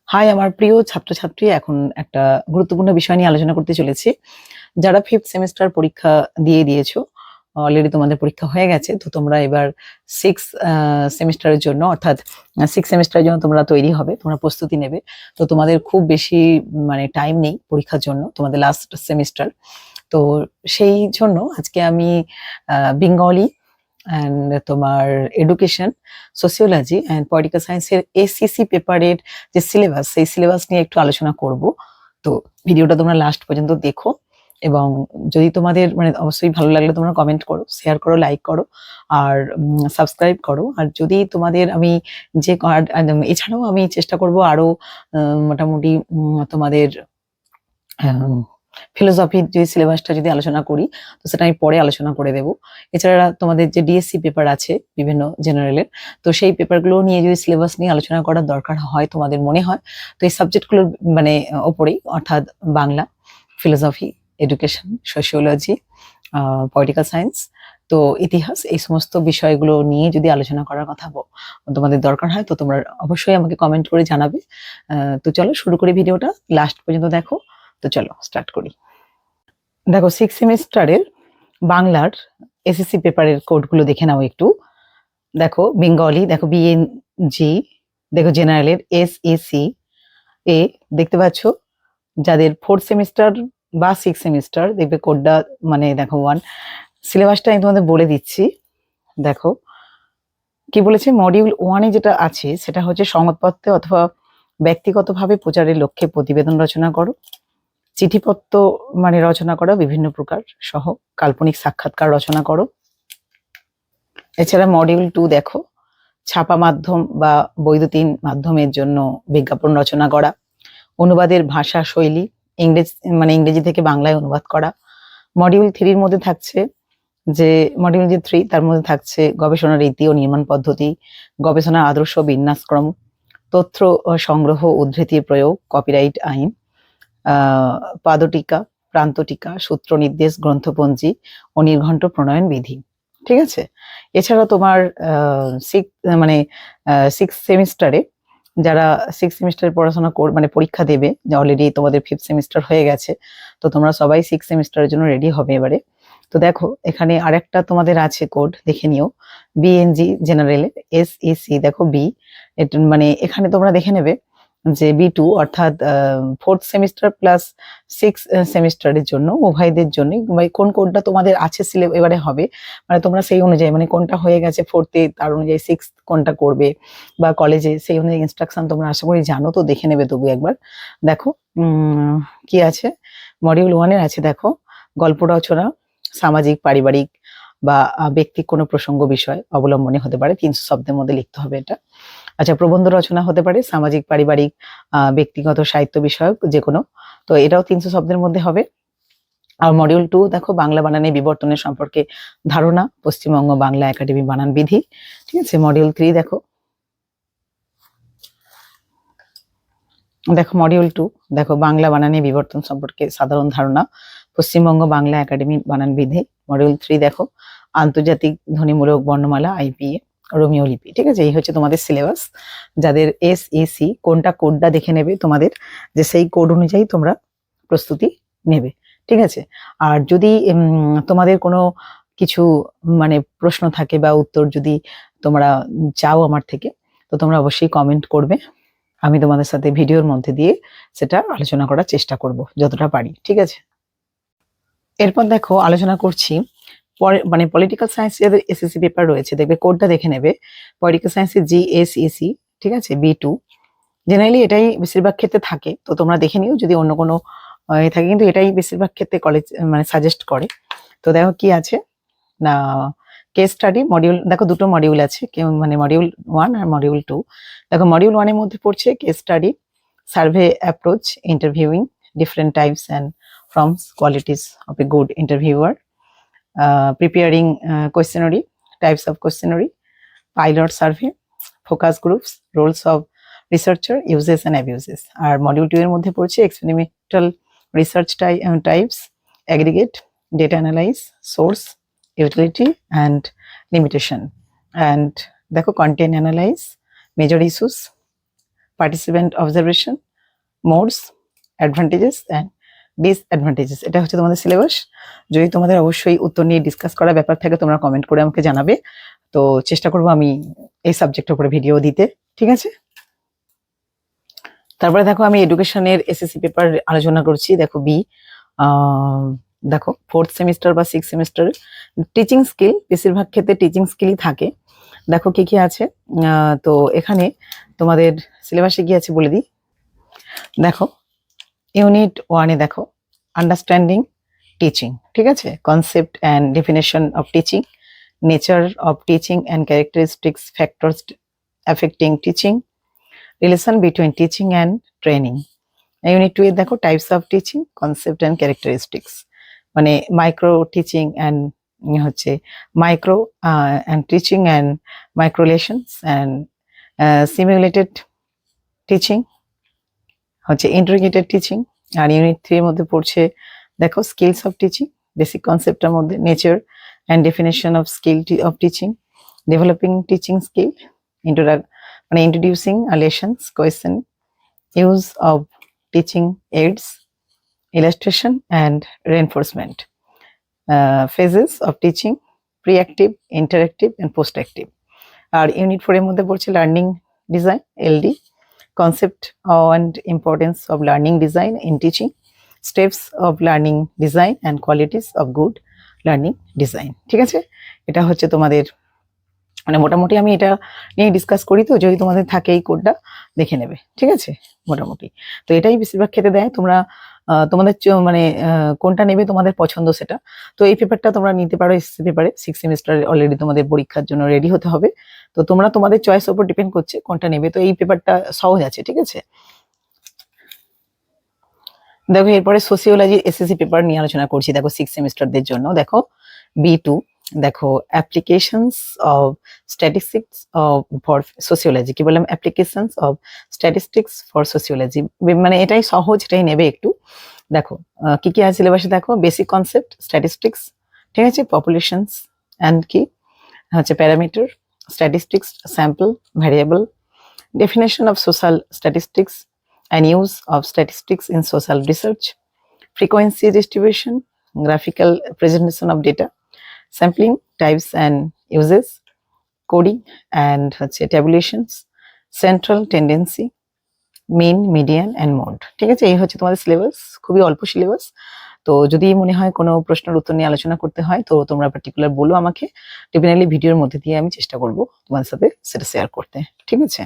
High আমার প্রিয় ছাত্রছাত্রী, এখন একটা গুরুত্বপূর্ণ বিষয় নিয়ে আলোচনা করতে চলেছি। যারা 5th সেমিস্টার পরীক্ষা দিয়ে দিয়েছো, অলরেডি তোমাদের পরীক্ষা হয়ে গেছে, তো তোমরা এবার 6 সেমিস্টারের জন্য, অর্থাৎ 6 সেমিস্টারের জন্য তোমরা তৈরি হবে, তোমরা প্রস্তুতি নেবে। তো তোমাদের খুব বেশি মানে টাইম নেই পরীক্ষার জন্য, তোমাদের লাস্ট সেমিস্টার। তো সেই জন্য আজকে আমি বেঙ্গলি অ্যান্ড তোমার এডুকেশন, সোসিওলজি অ্যান্ড পলিটিক্যাল সায়েন্সের এসিসি পেপারের যে সিলেবাস, সেই সিলেবাস নিয়ে একটু আলোচনা করব। তো ভিডিওটা তোমরা লাস্ট পর্যন্ত দেখো, এবং যদি তোমাদের মানে অবশ্যই ভালো লাগলে তোমরা কমেন্ট করো, শেয়ার করো, লাইক করো, আর সাবস্ক্রাইব করো। আর যদি তোমাদের আমি যে এছাড়াও আমি চেষ্টা করব আরো মোটামুটি তোমাদের ফিলোসফির যে সিলেবাসটা যদি আলোচনা করি, তো সেটা আমি পরে আলোচনা করে দেব। এছাড়া তোমাদের যে ডিএসসি পেপার আছে বিভিন্ন জেনারেলের, তো সেই পেপারগুলো নিয়ে যদি সিলেবাস নিয়ে আলোচনা করার দরকার হয় তোমাদের মনে হয়, তো এই সাবজেক্টগুলোর মানে ওপরেই, অর্থাৎ Bangla, philosophy, education, sociology, political science, তো ইতিহাস, এই সমস্ত বিষয়গুলো নিয়ে যদি আলোচনা করার কথা তোমাদের দরকার হয়, তো তোমরা অবশ্যই আমাকে কমেন্ট করে জানাবে। তো চলো শুরু করি ভিডিওটা, লাস্ট পর্যন্ত দেখো। তো চলো স্টার্ট করি। দেখো 6 সেমিস্টারের বাংলার এসএসসি পেপারের কোডগুলো দেখে নাও একটু। দেখো বেঙ্গলি, দেখো বিএনজি, দেখো জেনারেলের এসএসি এ, দেখতে পাচ্ছ যাদের 4th সেমিস্টার বা 6 সেমিস্টার, দেখবে কোডটা মানে দেখো 1। সিলেবাসটা আমি তোমাদের বলে দিচ্ছি। দেখো কি বলেছে, মডিউল 1-এ যেটা আছে সেটা হচ্ছে সংবাদপত্রে অথবা ব্যক্তিগতভাবে প্রচারের লক্ষ্যে প্রতিবেদন রচনা করো, চিঠিপত্র মানে রচনা করা বিভিন্ন প্রকার সহ কাল্পনিক সাক্ষাৎকার রচনা করো। এছাড়া মডিউল 2 দেখো, ছাপা মাধ্যম বা বৈদ্যুতিন মাধ্যমের জন্য বিজ্ঞাপন রচনা করা, অনুবাদের ভাষা শৈলী, ইংরেজি থেকে বাংলায় অনুবাদ করা। মডিউল 3-র মধ্যে থাকছে যে মডিউল যে 3, তার মধ্যে থাকছে গবেষণার রীতি ও নির্মাণ পদ্ধতি, গবেষণার আদর্শ বিন্যাসক্রম, তথ্য সংগ্রহ, উদ্ধৃতির প্রয়োগ, কপিরাইট আইন, পাদটিকা, প্রান্তটিকা, সূত্র নির্দেশ, গ্রন্থপঞ্জি ও নির্ঘণ্ট প্রণয়ন বিধি। ঠিক আছে। এছাড়া তোমার মানে 6 সেমিস্টারে যারা 6 সেমিস্টারে পড়াশোনা মানে পরীক্ষা দেবে, যে অলরেডি তোমাদের 5th সেমিস্টার হয়ে গেছে, তো তোমরা সবাই 6 সেমিস্টারের জন্য রেডি হবে এবারে। তো দেখো এখানে আরেকটা তোমাদের আছে কোড, দেখে নিও। বিএনজি জেনারেলে এসএসি, দেখো বি, মানে এখানে তোমরা দেখে নেবে যে B2, অর্থাৎ 4th সেমিস্টার প্লাস 6 সেমিস্টারের জন্য উভয়দের জন্য কোন কোডটা তোমাদের আছে এবারে হবে, মানে তোমরা সেই অনুযায়ী মানে কোনটা হয়ে গেছে 4th-এ, তার অনুযায়ী 6th কোনটা করবে, বা কলেজে সেই অনুযায়ী ইনস্ট্রাকশন তোমরা আশা করি জানো, তো দেখে নেবে তবু একবার। দেখো কি আছে, মডিউল 1-এর আছে দেখো গল্প রচনা, সামাজিক, পারিবারিক বা ব্যক্তিক কোনো প্রসঙ্গ বিষয় অবলম্বনে হতে পারে, 300 শব্দের মধ্যে লিখতে হবে এটা। আচ্ছা, প্রবন্ধ রচনা হতে পারে, সামাজিক, পারিবারিক, ব্যক্তিগত, সাহিত্য বিষয়ক যে কোনো, তো এটাও 300 শব্দের মধ্যে হবে। আর মডিউল 2 দেখো বাংলা বানানে বিবর্তনের সম্পর্কে ধারণা, পশ্চিমবঙ্গ বাংলা একাডেমি বানান বিধি। ঠিক আছে। মডিউল 3 দেখো, মডিউল 2 দেখো বাংলা বানানে বিবর্তন সম্পর্কে সাধারণ ধারণা, পশ্চিমবঙ্গ বাংলা একাডেমি বানান বিধি। মডিউল 3 দেখো আন্তর্জাতিক ধ্বনিমূলক বর্ণমালা আইপিএ, রোমিও লিপি। ঠিক আছে, এই হচ্ছে তোমাদের সিলেবাস। যাদের এসএসি কোনটা কোডটা দেখে নেবে তোমাদের, যে সেই কোড অনুযায়ী তোমরা প্রস্তুতি নেবে। ঠিক আছে। আর যদি তোমাদের কোনো কিছু মানে প্রশ্ন থাকে বা উত্তর যদি তোমরা চাও আমার থেকে, তো তোমরা অবশ্যই কমেন্ট করবে, আমি তোমাদের সাথে ভিডিওর মধ্যে দিয়ে সেটা আলোচনা করার চেষ্টা করব যতটা পারি। ঠিক আছে। এরপর দেখো আলোচনা করছি মানে পলিটিক্যাল সায়েন্স যাদের এসএসসি পেপার রয়েছে, দেখবে কোডটা দেখে নেবে। পলিটিক্যাল সায়েন্সের জিএসইসি, ঠিক আছে, B2। জেনারেলি এটাই বেশিরভাগ ক্ষেত্রে থাকে, তো তোমরা দেখে নিও যদি অন্য কোনো থাকে, কিন্তু এটাই বেশিরভাগ ক্ষেত্রে কলেজ মানে সাজেস্ট করে। তো দেখো কি আছে না, কেস স্টাডি মডিউল, দেখো দুটো মডিউল আছে, মানে মডিউল 1 আর মডিউল 2। দেখো মডিউল 1-এর মধ্যে পড়ছে case study, survey approach, interviewing, different types and forms, qualities of a good interviewer, preparing questionnaire, types of questionnaire, pilot survey, focus groups, roles of researcher, uses and abuses. আর module 2-এর মধ্যে পড়ছে experimental research types, aggregate, data analyze, source, utility and limitation. And দেখো content analyze, major issues, participant observation, modes, advantages and disadvantages. এটা হচ্ছে তোমাদের syllabus. যদি তোমাদের অবশ্যই উত্তর নিয়ে ডিসকাস করার ব্যাপার থাকে তোমরা কমেন্ট করে আমাকে জানাবে, তো চেষ্টা করবো আমি এই সাবজেক্টের উপরে ভিডিও দিতে, ঠিক আছে। তারপরে দেখো আমি এডুকেশনের এসএসসি পেপার আলোচনা করছি। দেখো বি, দেখো 4th সেমিস্টার বা 6th সেমিস্টার টিচিং স্কিল, বেশিরভাগ ক্ষেত্রে টিচিং স্কিলই থাকে। দেখো কি কি আছে, তো এখানে তোমাদের সিলেবাসে কি আছে বলে দিই। দেখো ইউনিট 1-এ দেখো আন্ডারস্ট্যান্ডিং টিচিং, ঠিক আছে, concept and definition of teaching, nature of teaching and characteristics factors affecting teaching, relation between teaching and training. Unit 2-এ দেখো types of teaching, concept and characteristics, মানে মাইক্রো টিচিং অ্যান্ড হচ্ছে micro and teaching and micro lessons and simulated teaching, হচ্ছে integrated teaching. আর unit 3-এর মধ্যে পড়ছে দেখো স্কিলস অফ টিচিং, বেসিক কনসেপ্টের মধ্যে nature and definition of skill of teaching, developing teaching skill, মানে introducing lessons, question, use of teaching AIDS, illustration and reinforcement, phases of teaching, pre-active, interactive and post-active. আর unit 4-এর মধ্যে পড়ছে learning design, LD, concept and importance of learning design in teaching, steps of learning design and qualities of good learning design, ঠিক আছে। এটা হচ্ছে তোমাদের, মানে মোটামুটি আমি এটা নিয়ে ডিসকাস করি, তো যদি তোমাদের থাকে এই কোডটা দেখে নেবে, ঠিক আছে মোটামুটি। তো এটাই বেশিরভাগ ক্ষেত্রে দেয়, তোমরা তোমাদের মানে কোনটা নেবে তোমাদের পছন্দ সেটা। তো এই পেপারটা তোমরা নিতে পারো এসএসসি পেপারে, 6 সেমিস্টার অলরেডি তোমাদের পরীক্ষার জন্য রেডি হতে হবে, তো তোমরা তোমাদের চয়েসের উপর ডিপেন্ড করছে কোনটা নেবে। তো এই পেপারটা সহজ আছে, ঠিক আছে। দেখো এরপরে সোসিওলজি এসএসসি পেপার নিয়ে আলোচনা করছি। দেখো 6 সেমিস্টারদের জন্য দেখো B2, দেখো applications of statistics for sociology, কি বললাম, applications of statistics for sociology, মানে এটাই সহজ, এটাই নেবে একটু। দেখো কি কি আছে সিলেবাসে, দেখো বেসিক কনসেপ্ট স্ট্যাটিস্টিক্স, ঠিক আছে, পপুলেশনস অ্যান্ড কি হচ্ছে parameter, statistics, sample, variable, definition of social statistics and use of statistics in social research, frequency distribution, graphical presentation of data, sampling types and uses, coding and tabulations, central tendency, mean, median and mode, ঠিক আছে। এই হচ্ছে তোমাদের syllabus, খুবই অল্প syllabus. তো যদি মনে হয় কোনো প্রশ্নের উত্তর নিয়ে আলোচনা করতে হয় তো তোমরা পার্টিকুলার বলো আমাকে, ডেফিনেটলি ভিডিওর মধ্যে দিয়ে আমি চেষ্টা করব তোমাদের সাথে সেটা শেয়ার করতে, ঠিক আছে।